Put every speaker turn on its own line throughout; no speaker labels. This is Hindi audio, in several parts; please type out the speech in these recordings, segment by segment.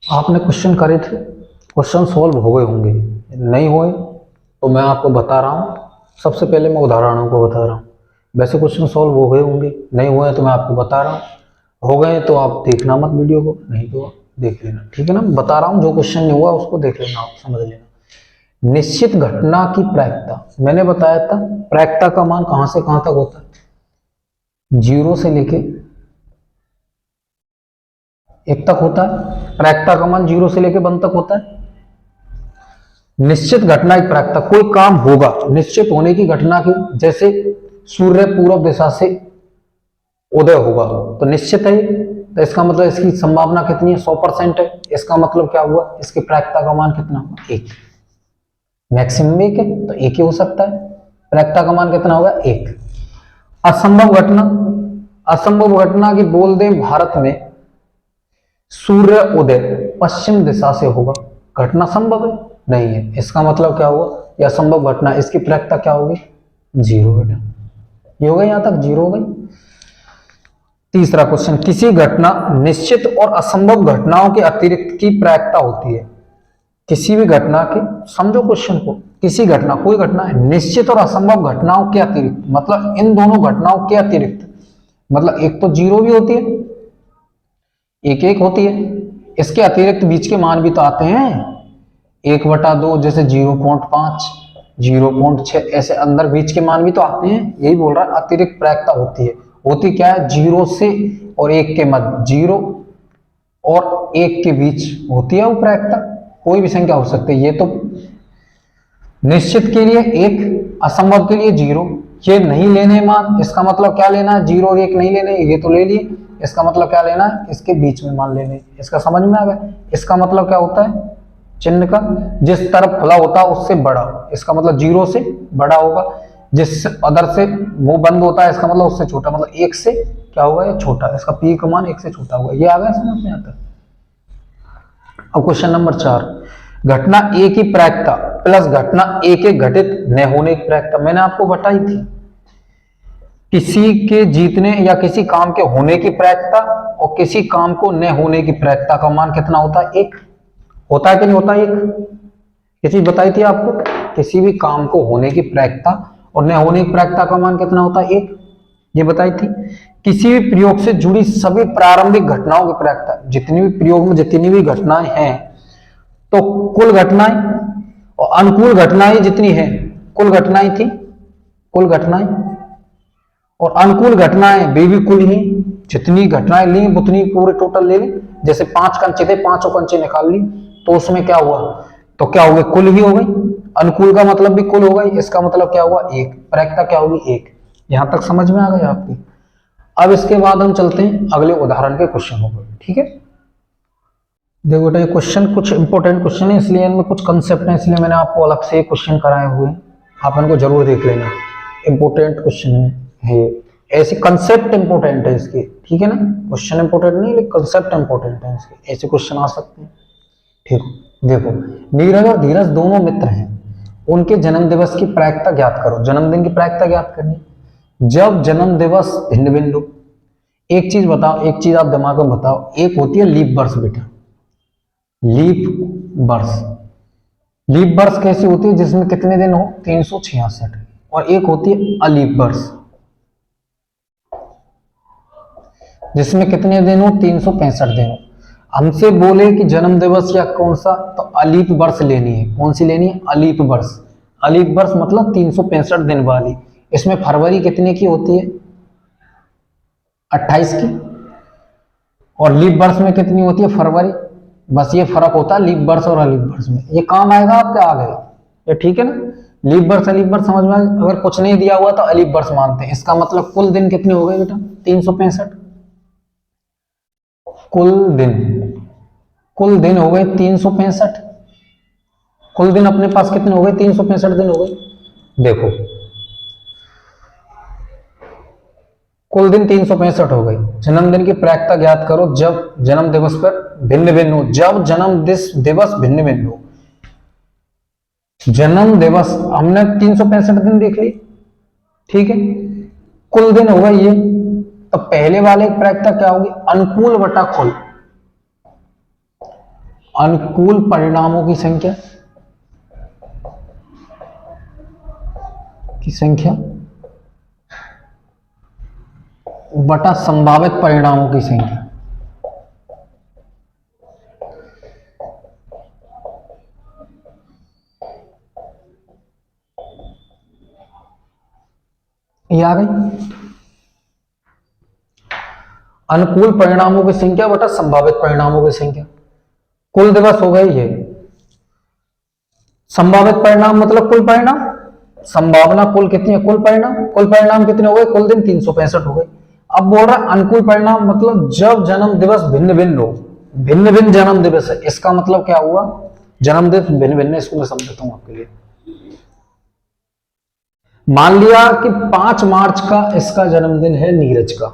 आपने क्वेश्चन करे थे, क्वेश्चन सॉल्व हो गए होंगे, नहीं हुए तो मैं आपको बता रहा हूँ। सबसे पहले मैं उदाहरणों को बता रहा हूँ। वैसे क्वेश्चन सॉल्व हो गए होंगे, नहीं हुए तो मैं आपको बता रहा हूँ। हो गए तो आप देखना मत वीडियो को, नहीं तो देख लेना, ठीक है ना। बता रहा हूँ, जो क्वेश्चन नहीं हुआ उसको देख लेना, आप समझ लेना। निश्चित घटना की प्रायिकता, मैंने बताया था प्रायिकता का मान कहाँ से कहाँ तक होता है, 0 से लेके 1 तक होता है। प्रायिकता का मान 0 से लेके 1 तक होता है। निश्चित घटना की प्रायिकता, कोई काम होगा निश्चित होने की घटना की, जैसे सूर्य पूर्व दिशा से उदय होगा तो निश्चित है, तो इसका मतलब इसकी संभावना कितनी है, 100% है। इसका मतलब क्या हुआ, इसकी प्रायिकता का मान कितना होगा, 1। मैक्सिमम 1 है तो 1 ही हो सकता है। प्रायिकता का मान कितना होगा, 1। असंभव घटना, असंभव घटना की बोल दें भारत में सूर्य उदय पश्चिम दिशा से होगा, घटना संभव है नहीं है, इसका मतलब क्या हुआ, यह असंभव घटना, इसकी प्रायिकता क्या होगी, 0 बेटा। ये हो गई, यहां तक 0 हो गई। तीसरा क्वेश्चन, किसी घटना निश्चित और असंभव घटनाओं के अतिरिक्त की प्रायिकता होती है। किसी भी घटना के, समझो क्वेश्चन को, किसी घटना, कोई घटना है निश्चित और असंभव घटनाओं के अतिरिक्त, मतलब इन दोनों घटनाओं के अतिरिक्त, मतलब एक तो 0 भी होती है, 1 होती है, इसके अतिरिक्त बीच के मान भी तो आते हैं, 1/2, जैसे 0.5, 0.6, ऐसे अंदर बीच के मान भी तो आते हैं। यही बोल रहा है अतिरिक्त प्रायिकता होती है। होती क्या है, 0 से और 1 के मध्य, 0 और 1 के बीच होती है वो प्रायिकता। कोई भी संख्या हो सकती है। ये तो निश्चित के लिए 1, असंभव के लिए 0। ये नहीं लेने मान, इसका मतलब क्या लेना है, 0 और 1 नहीं लेने, ये तो ले लिए। इसका मतलब क्या लेना है, इसके बीच में मान लेने। इसका समझ में आ गया। इसका मतलब क्या होता है, चिन्ह का जिस तरफ खुला होता है उससे बड़ा, इसका मतलब 0 से बड़ा होगा, जिस अदर से वो बंद होता है इसका मतलब उससे छोटा, मतलब 1 से क्या होगा, ये छोटा, इसका पी का मान 1 से छोटा होगा। ये आ गया समझ में आता है। अब क्वेश्चन नंबर 4, घटना ए की प्रायिकता प्लस घटना ए के घटित न होने की प्रायिकता, मैंने आपको बताई थी। किसी के जीतने या किसी काम के होने की प्रायिकता और किसी काम को न होने की प्रायिकता का मान कितना होता है, 1 होता है कि नहीं होता, 1। ये चीज बताई थी आपको, किसी भी काम को होने की प्रायिकता और न होने की प्रायिकता का मान कितना होता है, 1, ये बताई थी। किसी भी प्रयोग से जुड़ी सभी प्रारंभिक घटनाओं की प्रायिकता, जितनी भी प्रयोग में जितनी भी घटनाएं हैं, तो कुल घटनाएं और अनुकूल घटनाएं जितनी हैं, कुल घटनाएं थी, कुल घटनाएं और अनुकूल घटनाएं वे भी कुल ही, जितनी घटनाएं ली उतनी पूरे टोटल ले ली। जैसे 5 कंचे थे, 5 कंचे निकाल ली, तो उसमें क्या हुआ, तो क्या हो गई, कुल ही हो गई। अनुकूल का मतलब भी कुल हो गई, इसका मतलब क्या हुआ, 1। प्रायिकता क्या होगी, 1। यहां तक समझ में आ गई आपकी। अब इसके बाद हम चलते हैं अगले उदाहरण के क्वेश्चन पर, ठीक है। देखो बेटा, ये क्वेश्चन कुछ इंपॉर्टेंट क्वेश्चन है, इसलिए इनमें कुछ कंसेप्ट है, इसलिए मैंने आपको अलग से क्वेश्चन कराए हुए हैं। आप इनको जरूर देख लेना, इंपॉर्टेंट क्वेश्चन है ये, ऐसे कंसेप्ट इंपॉर्टेंट है इसके, ठीक है ना। क्वेश्चन इंपॉर्टेंट नहीं, लेकिन कंसेप्ट इंपॉर्टेंट है इसके, ऐसे क्वेश्चन आ सकते हैं। ठीक, देखो, नीरज और धीरज दोनों मित्र हैं, उनके जन्म दिवस की प्रायिकता ज्ञात करो। जन्मदिन की प्रायिकता ज्ञात करनी, जब जन्म दिवस भिन्न भिन्न हो। एक चीज बताओ, एक चीज आप दिमाग में बताओ, एक होती है लीप वर्ष बेटा, लीप वर्ष। लीप वर्ष कैसी होती है, जिसमें कितने दिन हो, 366, और एक होती है अलीप वर्ष, जिसमें कितने दिन हो, 365 दिन हो। हमसे बोले कि जन्म दिवस या कौन सा, तो अलीप वर्ष लेनी है। कौन सी लेनी है, अलीप वर्ष। अलीप वर्ष मतलब 365 दिन वाली। इसमें फरवरी कितने की होती है, 28 की, और लीप वर्ष में कितनी होती है, फरवरी। बस ये फर्क होता है लीप वर्ष और अलीप वर्ष में। ये काम आएगा आपके आगे, ये ठीक है ना। लीप वर्ष अलीप वर्ष समझ में आए। अगर कुछ नहीं दिया हुआ तो अलीप वर्ष मानते हैं। इसका मतलब कुल दिन कितने हो गए बेटा, 365। कुल दिन, कुल दिन हो गए 365। कुल दिन अपने पास कितने हो गए, 365 दिन हो गए। देखो, कुल दिन 365 हो गई। जन्मदिन की प्रायिकता ज्ञात करो जब जन्म दिवस पर भिन्न भिन्न हो। जब जन्म दिवस भिन्न भिन्न हो, जन्म दिवस हमने 365 दिन देख ली, ठीक है। कुल दिन होगा ये, तो पहले वाले की प्रायिकता क्या होगी, अनुकूल बटा कुल। अनुकूल परिणामों की संख्या बटा संभावित परिणामों की संख्या। ये आ गई अनुकूल परिणामों की संख्या बटा संभावित परिणामों की संख्या। कुल दिवस हो गए ये। संभावित परिणाम मतलब कुल परिणाम, संभावना कुल कितनी है, कुल परिणाम कितने हो गए, कुल दिन 365 हो गए। अब बोल रहा है अनुकूल परिणाम मतलब जब जन्म दिवस भिन्न भिन्न हो, भिन्न भिन्न जन्म दिवस है। इसका मतलब क्या हुआ, जन्म दिवस भिन्न भिन्न, इसको मैं समझाता हूं आपके लिए। मान लिया कि 5 मार्च का इसका जन्मदिन है नीरज का,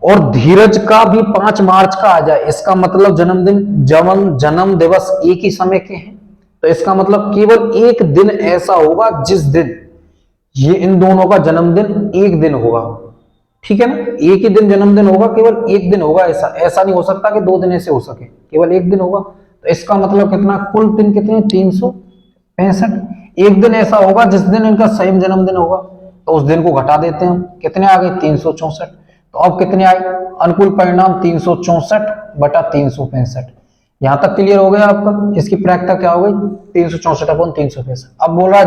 और धीरज का भी 5 मार्च का आ जाए, इसका मतलब जन्म दिवस एक ही समय के हैं। तो इसका मतलब केवल एक दिन ऐसा होगा जिस दिन ये इन दोनों का जन्मदिन एक दिन होगा, ठीक है ना। एक ही दिन जन्मदिन होगा, केवल एक दिन होगा, ऐसा नहीं हो सकता कि 2 दिन ऐसे हो सके, केवल एक दिन होगा। तो इसका मतलब कितना, कुल दिन कितने, 365। एक दिन ऐसा होगा जिस दिन इनका सेम जन्मदिन होगा, तो उस दिन को घटा देते हैं हम, कितने आ गए, 364। तो अब कितने आए अनुकूल परिणाम, 364 बटा 365। यहां तक क्लियर हो गया आपका। इसकी प्रायिकता क्या हो गई, 364/365। अब बोल रहा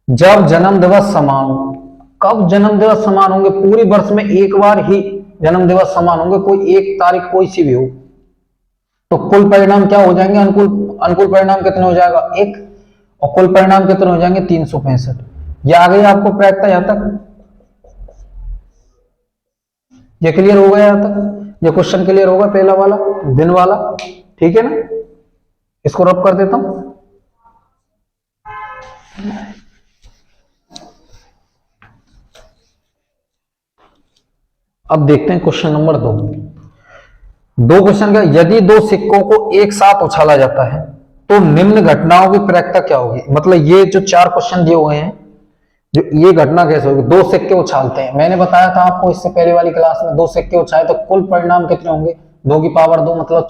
जब जन्म दिवस समान हो। कब जन्म दिवस समान होंगे, पूरी वर्ष में एक बार ही जन्म दिवस समान होंगे, कोई एक तारीख कोई सी भी हो। तो कुल परिणाम क्या हो जाएंगे, अनुकूल परिणाम कितने हो जाएगा, 1, और कुल परिणाम कितने हो जाएंगे, 365। ये आ गई आपको प्रायिकता। यहां तक ये क्लियर हो गया, यहां तक ये क्वेश्चन क्लियर होगा, पहला वाला दिन वाला, ठीक है ना। इसको रब कर देता हूं। अब देखते हैं क्वेश्चन नंबर 2। दो क्वेश्चन का, यदि 2 सिक्कों को एक साथ उछाला जाता है तो निम्न घटनाओं की प्रायिकता क्या होगी। मतलब ये जो 4 क्वेश्चन दिए हुए हैं, जो ये घटना कैसे होगी, 2 सिक्के उछालते हैं। मैंने बताया था आपको इससे पहले वाली क्लास में, 2 सिक्के उछाले तो कुल परिणाम कितने होंगे, 2 की पावर 2 मतलब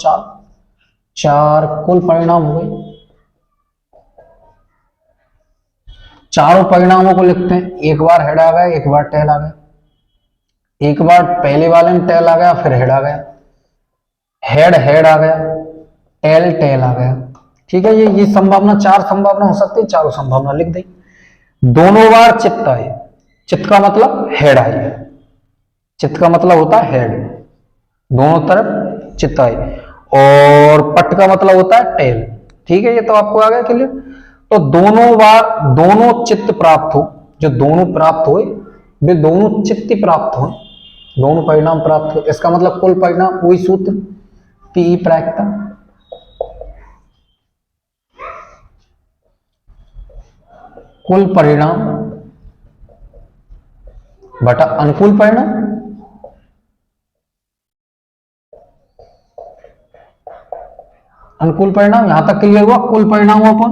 4 कुल परिणाम हो गए। चारों परिणामों को लिखते हैं। एक बार हेड आ गया, एक बार टेल आ गया, एक बार पहले वाले में टेल आ गया, फिर हेड आ गया, हेड आ गया, टेल आ गया, ठीक है। ये संभावना, 4 संभावना हो सकती है, चारों संभावना लिख दी। दोनों बार चित्त आए, चित्त का मतलब हेड आई, चित्त का मतलब होता है हेड, दोनों तरफ चित्त आए, और पट का मतलब होता है टेल, ठीक है। ये तो आपको आ गया क्लियर। तो दोनों चित्त प्राप्त हो, जो दोनों प्राप्त हुए वे दोनों चित्त प्राप्त हो, दोनों परिणाम प्राप्त हो, इसका मतलब कुल परिणाम, वही सूत्र पी प्रायिकता। कुल परिणाम बटा अनुकूल परिणाम। अनुकूल परिणाम यहां तक क्लियर हुआ। कुल परिणाम अपन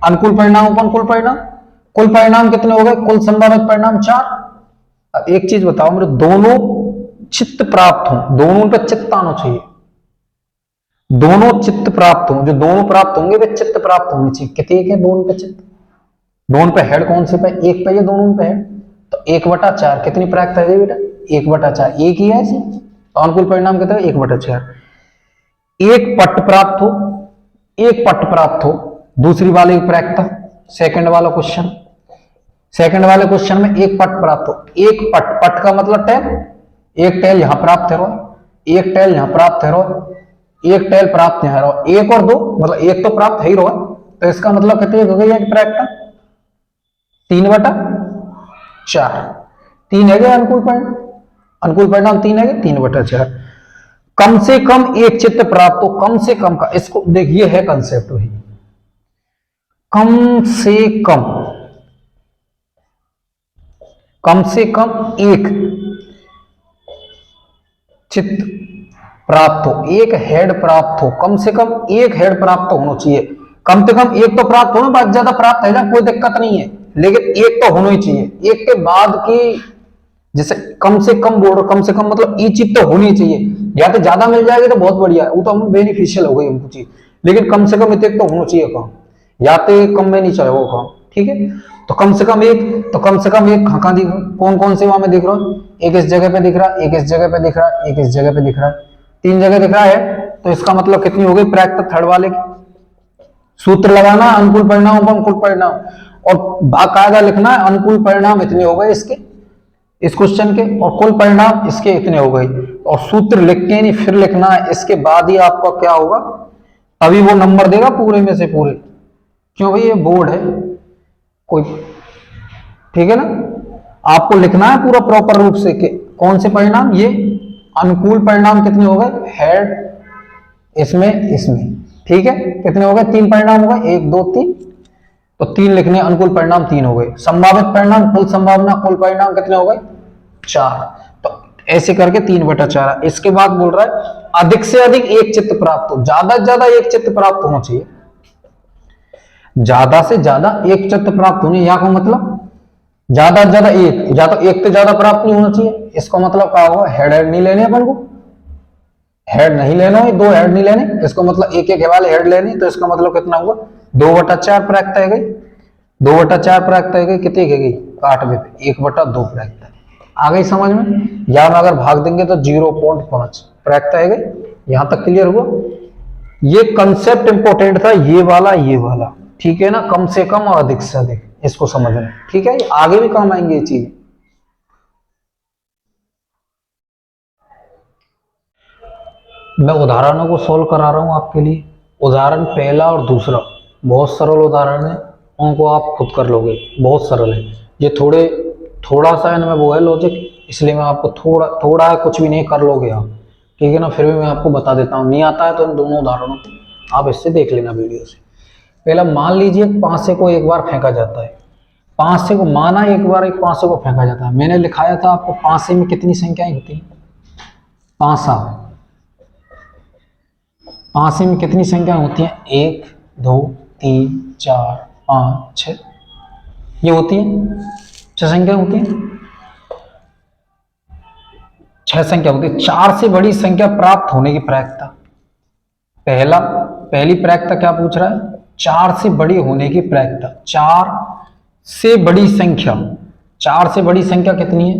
अनुकूल परिणाम अपन कुल परिणाम, कुल परिणाम कितने हो गए, कुल संभावित परिणाम 4। एक चीज बताओ मेरे, दोनों चित्त प्राप्त हो, दोनों पे चित्त आना चाहिए, दोनों चित्त प्राप्त हो, जो दोनों प्राप्त होंगे वे चित्त प्राप्त होने चाहिए। कितने के दोनों पे चित्त, दोनों पे हेड कौन से पे, एक पे, ये दोनों पे हेड, तो 1/4 कितनी प्रायिकता है बेटा, 1/4, एक ही है ऐसी। तो अनुकूल परिणाम कितना है, 1/4। एक पट प्राप्त हो, एक पट प्राप्त हो, दूसरी वाले की प्रायिकता, सेकंड वाला क्वेश्चन, सेकंड वाले क्वेश्चन में एक पट प्राप्त हो, एक पट का मतलब टेल, एक टेल यहां प्राप्त है, एक टेल यहां प्राप्त है, एक टेल प्राप्त यहां रहो, 1 और 2 मतलब एक तो प्राप्त है ही रहो। तो इसका मतलब कितनी हो गई है प्रायिकता, 3/4, 3 है अनुकूल परिणाम, अनुकूल परिणाम 3 है, 3/4। कम से कम एक चित्त प्राप्त हो, कम से कम का, इसको देखिए है कंसेप्ट वही, कम से कम एक चित्त प्राप्त हो, एक हेड प्राप्त हो, कम से कम एक हेड प्राप्त होना चाहिए। कम से कम एक तो प्राप्त हो ना, बहुत ज्यादा प्राप्त है ना, कोई दिक्कत नहीं है, लेकिन एक तो होना ही चाहिए। एक के बाद की, जैसे कम से कम बोल रहा, कम से कम मतलब ये चीज तो होनी चाहिए। या तो ज्यादा मिल जाएगी तो बहुत बढ़िया है, वो तो हम बेनिफिशियल हो गई हमको चीज, लेकिन कम से कम इतने तो होना चाहिए काम, या तो ये कम में नहीं चलेगा वो काम, ठीक है। तो कम से कम एक, तो कम से कम एक कहाँ दिख रहा, कौन कौन से वहां में दिख रहा है, एक इस जगह पे दिख रहा है, एक इस जगह पे दिख रहा है, एक इस जगह पे दिख रहा है, 3 जगह दिख रहा है। तो इसका मतलब कितनी हो गई प्रायिकता थर्ड वाले की। सूत्र लगाना अनुकूल परिणाम व अनुकूल परिणाम, और बाकायदा लिखना है अनुकूल परिणाम इतने हो गए इसके, इस क्वेश्चन के, और कुल परिणाम इसके इतने हो गए, और सूत्र लिख के नहीं फिर लिखना है, इसके बाद ही आपका क्या होगा, तभी वो नंबर देगा पूरे में से पूरे, क्यों भाई ये बोर्ड है कोई, ठीक है ना। आपको लिखना है पूरा प्रॉपर रूप से कि कौन से परिणाम, ये अनुकूल परिणाम कितने हो गए हेड, इसमें इसमें, ठीक है, कितने हो गए 3 परिणाम हो गए, 1 2 3, तो 3 लिखने, अनुकूल परिणाम 3 हो गए, संभावित परिणाम कुल संभावना कुल परिणाम कितने हो गए 4, तो ऐसे करके 3/4। इसके बाद बोल रहा है अधिक से अधिक एक चित्त प्राप्त हो, ज्यादा से ज्यादा एक चित्त प्राप्त होना चाहिए, ज्यादा से ज्यादा एक चित्त प्राप्त होने, या को मतलब ज्यादा से ज्यादा एक, या तो एक से ज्यादा प्राप्त नहीं होना चाहिए, इसका मतलब क्या होगा, हेड हेड नहीं लेने अपन को, हेड नहीं लेना है, 2 हेड नहीं लेने, इसको मतलब एक एक वाले हेड लेने, तो इसका मतलब कितना हुआ 2/4 प्रायिकता है गई, 2/4 प्रायिकता है गई, कितनी है गई 8वें पे 1/2 प्रायिकता आ गई समझ में, या में अगर भाग देंगे तो 0.5 प्रायिकता है गई। यहां तक क्लियर हुआ, ये कंसेप्ट इंपॉर्टेंट था ये वाला, ठीक है ना, कम से कम और अधिक से अधिक इसको समझना, ठीक है, आगे भी काम आएंगे ये चीज। मैं उदाहरणों को सॉल्व करा रहा हूं आपके लिए, उदाहरण पहला और दूसरा बहुत सरल उदाहरण है, उनको आप खुद कर लोगे, बहुत सरल है ये, थोड़ा सा इनमें वो है लॉजिक, इसलिए मैं आपको थोड़ा है, कुछ भी नहीं कर लोगे आप, ठीक है ना, फिर भी मैं आपको बता देता हूँ, नहीं आता है तो इन दोनों उदाहरणों को आप इससे देख लेना वीडियो से। पहला मान लीजिए 500 को एक बार फेंका जाता है, 500 को माना एक बार, एक 500 को फेंका जाता है, मैंने लिखाया था आपको 500 में कितनी संख्याएं होती हैं, 500 में कितनी संख्या होती है, 1 2 3 4 5 6, ये होती है 6 संख्या होती है, 6 संख्या होती है। 4 से बड़ी संख्या प्राप्त होने की प्रायिकता, पहली प्रायिकता क्या पूछ रहा है, 4 से बड़ी होने की प्रायिकता, 4 से बड़ी संख्या, 4 से बड़ी संख्या कितनी है,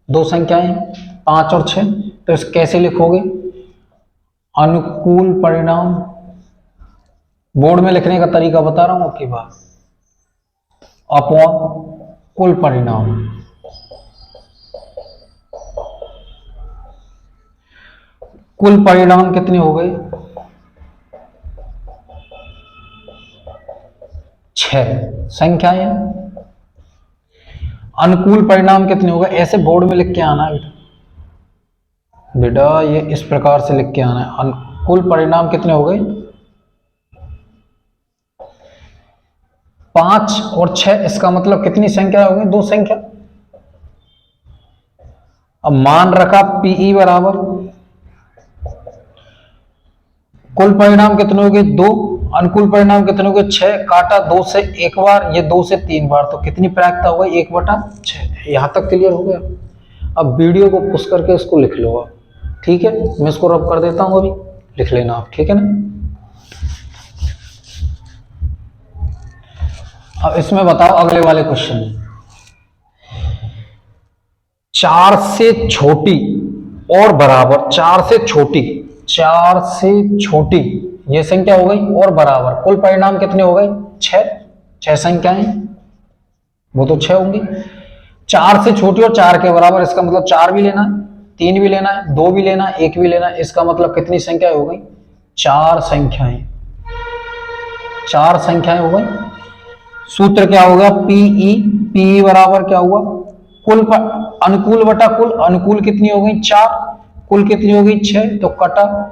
2 संख्याएं 5 और 6, तो इस कैसे लिखोगे, अनुकूल परिणाम, बोर्ड में लिखने का तरीका बता रहा हूं आपकी बात, अपॉन कुल परिणाम, कुल परिणाम कितने हो गए 6 संख्याएं, अनुकूल परिणाम कितने हो गए, ऐसे बोर्ड में लिख के आना है बेटा, ये इस प्रकार से लिख के आना है, अनुकूल परिणाम कितने हो गए 5 और 6, इसका मतलब कितनी संख्या हो गई 2 संख्या। अब मान रखा पीई बराबर, कुल परिणाम कितने हो गए 2, अनुकूल परिणाम कितने हो गए 6, काटा 2 से एक बार, ये 2 से 3 बार, तो कितनी प्रायिकता हो गई 1/6। यहां तक क्लियर हो गया। अब वीडियो को पुश करके इसको लिख लो आप, ठीक है, मैं इसको रब कर देता हूं, अभी लिख लेना आप, ठीक है ना। अब इसमें बताओ अगले वाले क्वेश्चन में, 4 से छोटी और बराबर, 4 से छोटी ये संख्या हो गई और बराबर, कुल परिणाम कितने हो गए 6 संख्याएं, वो तो 6 होंगी, 4 से छोटी और 4 के बराबर, इसका मतलब 4 भी लेना है, 3 भी लेना है, 2 भी लेना है, 1 भी लेना है, इसका मतलब कितनी संख्या हो गई 4 संख्याएं, 4 संख्याएं हो गई। सूत्र क्या होगा पीई बराबर क्या हुआ, कुल अनुकूल बटा कुल, अनुकूल कितनी हो गई 4, कुल कितनी हो गई 6, तो कटा,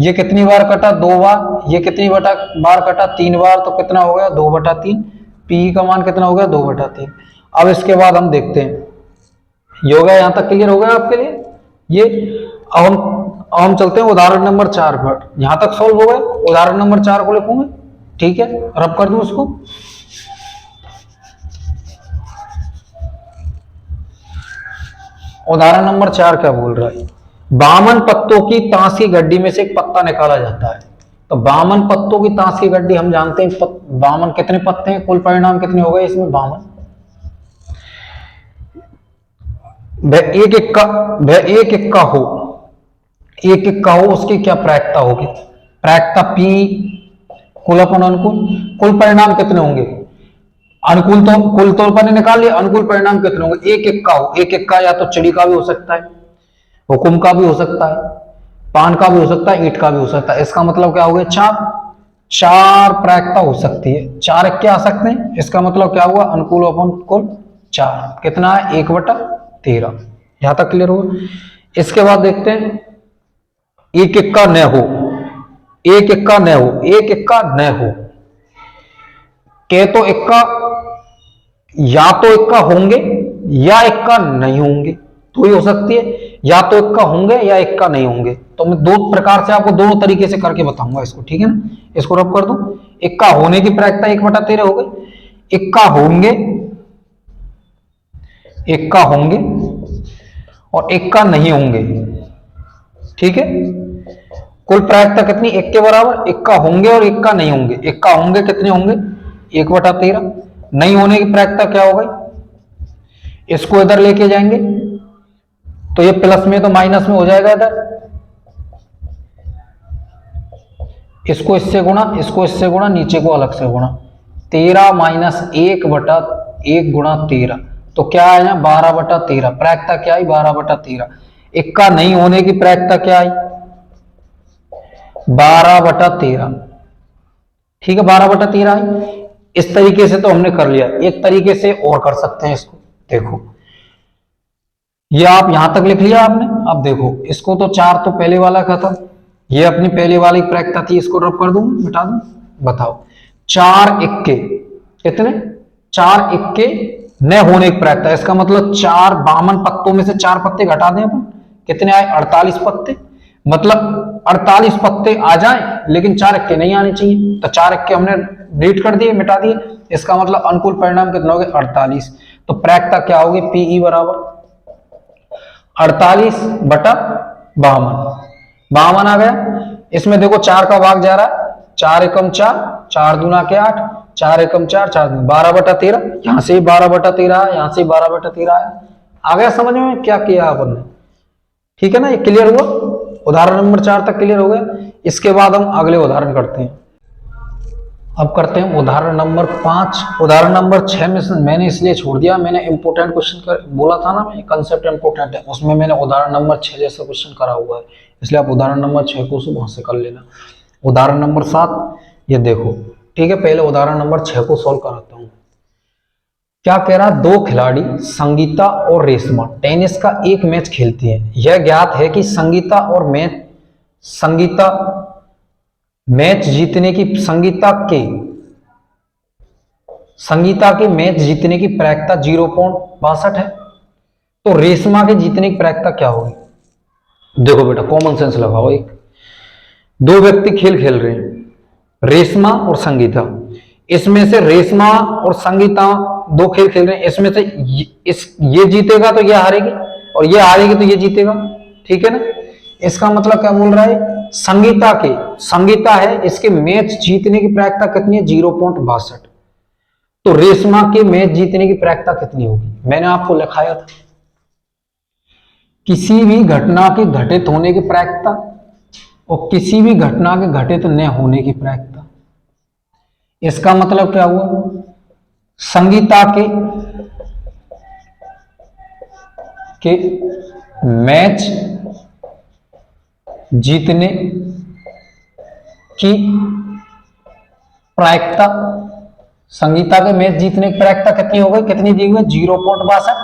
ये कितनी बार कटा 2 बार, ये कितनी बार कटा 3 बार, तो कितना हो गया 2/3, पी का मान कितना हो गया 2/3। अब इसके बाद हम देखते हैं, ये हो गया, यहां तक क्लियर हो गया आपके लिए ये। अब हम चलते हैं उदाहरण नंबर 4 पर, यहां तक सॉल्व हो गए, उदाहरण नंबर 4 को लिखूंगे, ठीक है, रब कर दूं उसको। उदाहरण नंबर 4 क्या बोल रहा है, 52 पत्तों की ताश की गड्डी में से एक पत्ता निकाला जाता है। तो 52 पत्तों की ताश की गड्डी हम जानते हैं 52 कितने पत्ते हैं, कुल परिणाम कितने हो गए इसमें 52। वह एक इक्का हो उसकी क्या प्रायिकता होगी, प्रायिकता P कुल अपन अनुकूल। कुल परिणाम कितने होंगे, अनुकूल तो कुल तौर पर निकाल लिया, अनुकूल परिणाम कितने होंगे, एक इक्का हो। एक इक्का या तो चिड़ी का भी हो सकता है, हुकुम का भी हो सकता है, पान का भी हो सकता है, ईंट का भी हो सकता है। इसका मतलब क्या हो गया, चार प्रायिकता हो सकती है, 4 इक्के आ सकते हैं। इसका मतलब क्या हुआ, अनुकूल अपन कुल 4 कितना है 1/13। यहां तक क्लियर हुआ। इसके बाद देखते हैं एक इक्का न हो, एक इक्का न हो, एक इक्का न हो के तो इक्का या तो इक्का होंगे या इक्का नहीं होंगे, तो ही हो सकती है, या तो इक्का होंगे या इक्का नहीं होंगे। तो मैं दो प्रकार से आपको दोनों तरीके से करके बताऊंगा इसको, ठीक है ना। इसको रब कर दूं, इक्का होने की प्रायिकता 1/13 हो गई, इक्का होंगे, इक्का होंगे और इक्का नहीं होंगे, ठीक है। कुल प्रायिकता कितनी, 1 के बराबर, इक्का होंगे और इक्का नहीं होंगे। इक्का होंगे कितने होंगे 1/13, नहीं होने की प्रायिकता क्या हो गई, इसको इधर लेके जाएंगे तो ये प्लस में तो माइनस में हो जाएगा इधर, इसको इससे गुणा, इसको इससे गुणा, नीचे को अलग से गुणा, 13 माइनस 1/1 गुणा 13, तो क्या आया 12/13। प्रायिकता क्या आई 12/13। इक्का नहीं होने की प्रायिकता क्या आई 12/13, ठीक है 12/13 आई। इस तरीके से तो हमने कर लिया, एक तरीके से और कर सकते हैं इसको। देखो ये आप यहां तक लिख लिया आपने, अब देखो इसको तो 4 तो पहले वाला का था, ये अपनी पहले वाली प्रायिकता थी, इसको रब कर दूं मिटा दूं, बताओ 4 इक्के कितने, 4 इक्के न होने की प्रायिकता। इसका मतलब 52 पत्तों में से 4 पत्ते घटा दें अपन, कितने आए 48 पत्ते, मतलब 48 पत्ते आ जाएं लेकिन 4 इक्के नहीं आने चाहिए, तो 4 इक्के हमने डिलीट कर दिए, मिटा दिए। इसका मतलब अनुकूल परिणाम कितना हो गया 48। तो प्रायिकता क्या होगी पीई बराबर 48/52 आ गया। इसमें देखो 4 का भाग जा रहा है, 4 एकम 4, 4 दूना के 8, 4 एकम 4, 4 12/13, यहां से 12/13 आया, यहां से 12/13 आया। आ गया समझ में क्या किया अपन ने, ठीक है ना, ये क्लियर हुआ। उदाहरण नंबर 4 तक क्लियर हो गया। इसके बाद हम अगले उदाहरण करते हैं। अब करते हैं उदाहरण नंबर 5। उदाहरण नंबर 6 में मैंने इसलिए छोड़ दिया, मैंने इंपोर्टेंट क्वेश्चन बोला था ना, मैं कंसेप्ट इंपोर्टेंट है, उसमें मैंने उदाहरण नंबर 6 जैसा क्वेश्चन करा हुआ है, इसलिए आप उदाहरण नंबर 6 को वहां से कर लेना। उदाहरण नंबर 7 ये देखो, ठीक है, पहले उदाहरण नंबर 6 को सॉल्व कराता हूं। क्या कह रहा, 2 खिलाड़ी संगीता और रेशमा टेनिस का एक मैच खेलती हैं। यह ज्ञात है कि संगीता मैच जीतने की संगीता के मैच जीतने की प्रायिकता 0.62 है, तो रेशमा के जीतने की प्रायिकता क्या होगी। देखो बेटा कॉमन सेंस लगाओ, एक दो व्यक्ति खेल खेल रहे हैं, रेशमा और संगीता, इसमें से रेशमा और संगीता दो खेल खेल रहे हैं, इसमें से ये जीतेगा तो ये हारेगी और ये हारेगी तो ये जीतेगा, ठीक है ना। इसका मतलब क्या बोल रहा है, संगीता है, इसके मैच जीतने की प्रायिकता कितनी है 0.62, तो रेशमा के मैच जीतने की प्रायिकता कितनी होगी। मैंने आपको लिखाया था किसी भी घटना के घटित होने की प्रायिकता और किसी भी घटना के घटित न होने की प्रायिकता। इसका मतलब क्या हुआ, संगीता के मैच जीतने की प्रायिकता, संगीता के मैच जीतने की प्रायिकता कितनी हो गई, कितनी दी हुई है 0.62।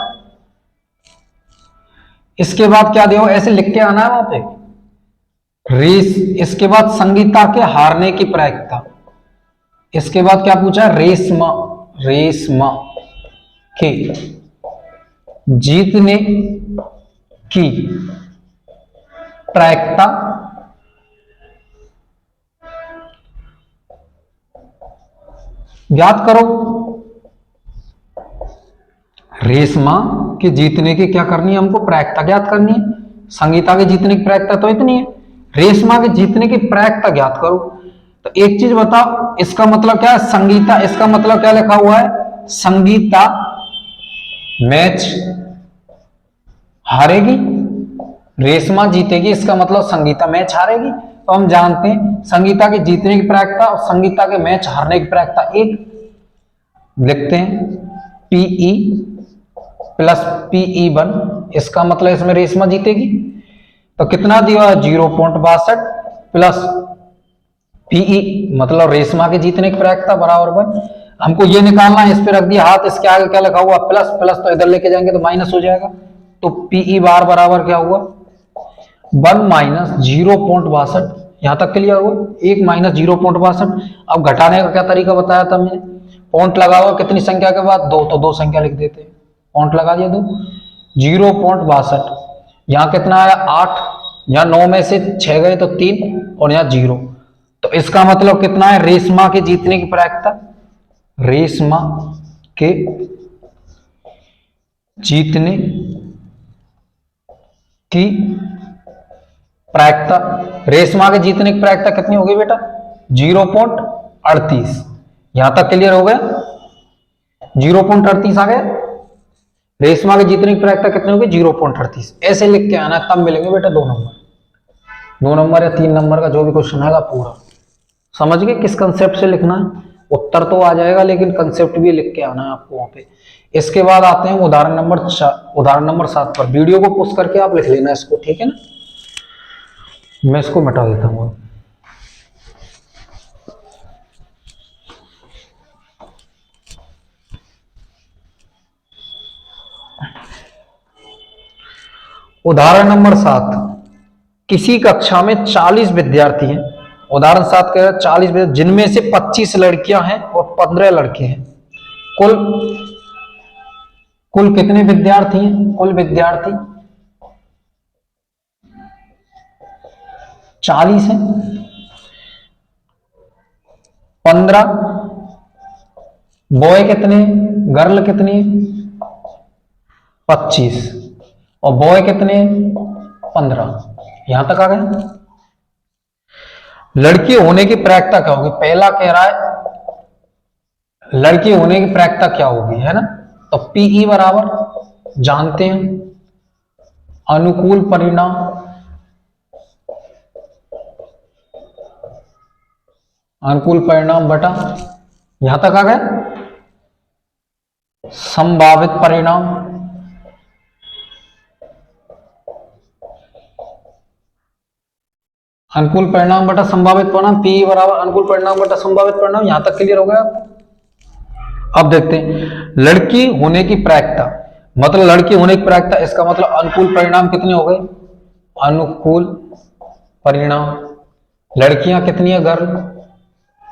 इसके बाद क्या दिया, ऐसे लिख के आना है वहां पे रेस, इसके बाद संगीता के हारने की प्रायिकता, इसके बाद क्या पूछा, रेशमा के जीतने की प्रायिकता ज्ञात करो। रेशमा के जीतने की क्या करनी है हमको, प्रायिकता ज्ञात करनी है। संगीता के जीतने की प्रायिकता तो इतनी है, रेशमा के जीतने की प्रायिकता ज्ञात करो। तो एक चीज बताओ, इसका मतलब क्या है, संगीता, इसका मतलब क्या लिखा हुआ है, संगीता मैच हारेगी, रेशमा जीतेगी, इसका मतलब संगीता मैच हारेगी। तो हम जानते हैं संगीता के जीतने की प्रायिकता और संगीता के मैच हारने की प्रायिकता एक, लिखते हैं पीई प्लस PE1, इसका मतलब इसमें रेशमा जीतेगी। तो कितना दिया है, 0.62 प्लस PE मतलब रेशमा के जीतने की प्रायिकता बराबर 1। हमको ये निकालना है, इस पे रख दिया हाथ, इसके आगे क्या लिखा हुआ, प्लस, प्लस तो इधर लेके जाएंगे तो माइनस हो जाएगा। तो PE बार बराबर क्या हुआ, 1 माइनस 0.62, यहां तक क्लियर हुआ, 1 माइनस 0.62। अब घटाने का क्या तरीका बताया था मैंने, पॉइंट लगा हुआ कितनी संख्या के बाद, 2, तो 2 संख्या लिख देते हैं, पॉइंट लगा दिया 2, 0.62, यहां कितना आया 8, यहां 9 में से 6 गए तो 3 और यहां 0। तो इसका मतलब कितना है, रेशमा के जीतने की प्रायिकता, रेशमा के जीतने की प्रायिकता, रेशमा के जीतने की प्रायिकता कितनी होगी बेटा, 0.38। यहां तक क्लियर हो गया, 0.38 आ गया, रेशमा के जीतने की प्रायिकता कितनी होगी, 0.38। ऐसे लिख के आना, तब मिलेंगे बेटा 2 नंबर, 2 नंबर या 3 नंबर का जो भी क्वेश्चन आएगा पूरा। समझ गए किस कंसेप्ट से लिखना है, उत्तर तो आ जाएगा लेकिन कंसेप्ट भी लिख के आना है आपको वहां पे। इसके बाद आते हैं उदाहरण नंबर 7 पर। वीडियो को पुश करके आप लिख लेना इसको, ठीक है ना, मैं इसको मिटा देता हूँ। उदाहरण नंबर 7, किसी कक्षा में 40 विद्यार्थी हैं, उदाहरण 7 कह रहा है 40 विद्यार्थी, जिनमें से 25 लड़कियां हैं और 15 लड़के हैं, कुल कुल कितने विद्यार्थी हैं, कुल विद्यार्थी 40 हैं, 15 बॉय कितने, गर्ल कितनी, 25 और बॉय कितने, 15। यहां तक आ गए। लड़की होने की प्रायिकता क्या होगी, पहला कह रहा है लड़की होने की प्रायिकता क्या होगी, है ना। तो PE बराबर जानते हैं, अनुकूल परिणाम बटा, यहां तक आ गए, संभावित परिणाम, अनुकूल परिणाम बटा संभावित परिणाम, PE बराबर अनुकूल परिणाम बटा संभावित परिणाम। यहां तक क्लियर हो गया। अब देखते हैं लड़की होने की प्रायिकता, मतलब लड़की होने की प्रायिकता, इसका मतलब अनुकूल परिणाम कितने हो गए, अनुकूल परिणाम, लड़कियां कितनी है, गर्ल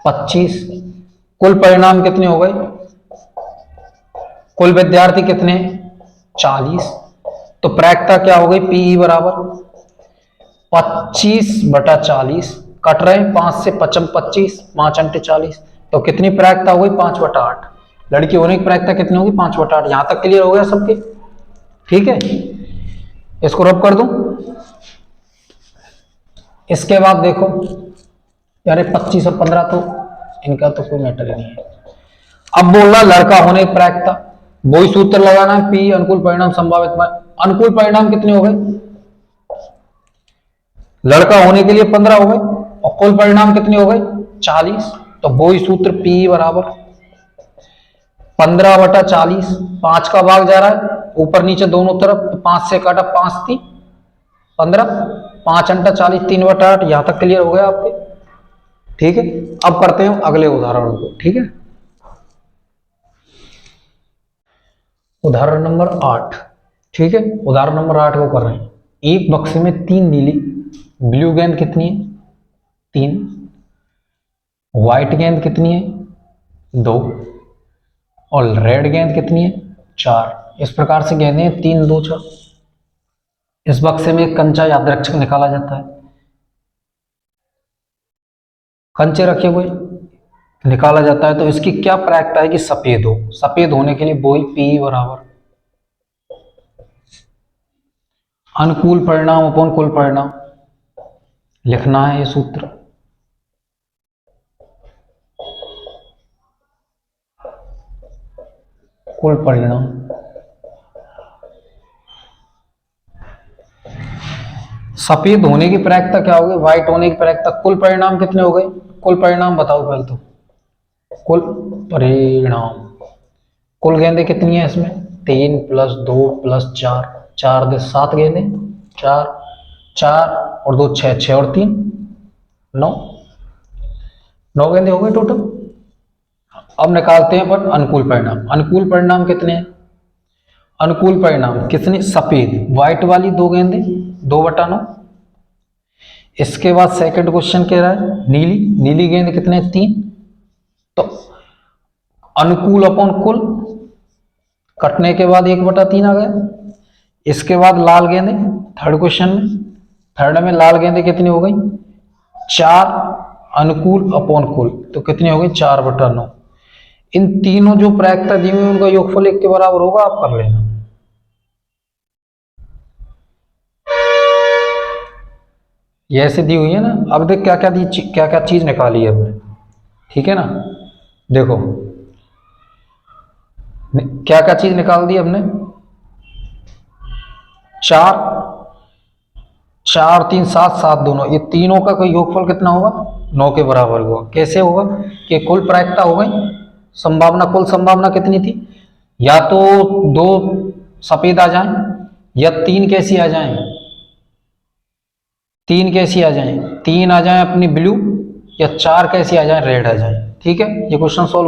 25, कुल परिणाम कितने हो गए, कुल विद्यार्थी कितने, 40। तो प्रायिकता क्या हो गई, PE बराबर 25 बटा 40, कट रहे हैं 5 से 25, 5 अंटे 40, तो कितनी प्रायिकता हो गई, 5 बटा 8। लड़की होने की प्रायिकता कितनी होगी, 5 बटा 8। यहां तक क्लियर हो गया सबके, ठीक है। इसको रब कर दूं। इसके बाद देखो यार 25 और 15 तो इनका तो कोई मैटर नहीं है। अब बोलना लड़का होने की प्रायिकता, वही सूत्र लगाना है, P अनुकूल परिणाम संभावित, अनुकूल परिणाम कितने हो गए, लड़का होने के लिए 15 हो गए और कुल परिणाम कितने हो गए, 40। तो वही सूत्र PE बराबर 15 बटा 40, 5 का भाग जा रहा है ऊपर नीचे दोनों तरफ, तो 5 से काटा 5 थी 15, 5 अंटा 40, 3 बटा 8। यहां तक क्लियर हो गया आपके, ठीक है। अब करते हैं अगले उदाहरण को, ठीक है। उदाहरण नंबर 8, ठीक है, उदाहरण नंबर 8 को कर रहे हैं। एक बक्से में 3 नीली ब्लू गेंद कितनी है, 3, व्हाइट गेंद कितनी है, 2 और रेड गेंद कितनी है, 4। इस प्रकार से गेंदें हैं 3, 2, 4। इस बक्से में एक कंचा यादृच्छिक निकाला जाता है, कंचे रखे हुए निकाला जाता है, तो इसकी क्या प्रायिकता है कि सफेद हो, सफेद होने के लिए वही PE बराबर अनुकूल परिणाम अपॉन कुल परिणाम लिखना है ये सूत्र। कुल परिणाम सफेद होने की प्रायिकता क्या होगी, व्हाइट होने की प्रायिकता। कुल परिणाम कितने हो गए, कुल परिणाम बताओ पहले तो। कुल परिणाम, कुल गेंदें कितनी है इसमें, 3 + 2 + 4, 4 × 7 गेंदें, 4 4 और 2 6, 6 और 3 9, 9 गेंदें हो गए टोटल। अब निकालते हैं अपन अनुकूल परिणाम। अनुकूल परिणाम कितने हैं, अनुकूल परिणाम कितने, सफेद व्हाइट वाली 2 गेंदें, 2/9। इसके बाद सेकंड क्वेश्चन कह रहा है नीली, नीली गेंद कितने, 3। तो अनुकूल अपॉन कुल, कटने के बाद 1/3 आ गया। इसके बाद लाल गेंदें, थर्ड क्वेश्चन में, थर्ड में लाल गेंदें कितनी हो गई, 4 अनुकूल अपॉन कुल, तो कितनी हो गई, 4/9। इन तीनों जो प्रायिकता दी हुई उनका योगफल 1 के बराबर होगा, आप कर लेना। ये ऐसे दी हुई है ना। अब देख क्या क्या दी, क्या क्या चीज निकाली है हमने, ठीक है ना। देखो क्या क्या चीज निकाल दी हमने, 4 4 3 7 7 दोनों, ये तीनों का कोई योगफल कितना होगा, 9 के बराबर होगा। कैसे होगा कि कुल प्रायिकता हो गई, संभावना, कुल संभावना कितनी थी, या तो 2 सफेद आ जाएं या 3 कैसी आ जाएं, 3 कैसी आ जाएं, 3 आ जाएं अपनी ब्लू, या 4 कैसी आ जाएं, रेड आ जाएं। ठीक है, ये क्वेश्चन सॉल्व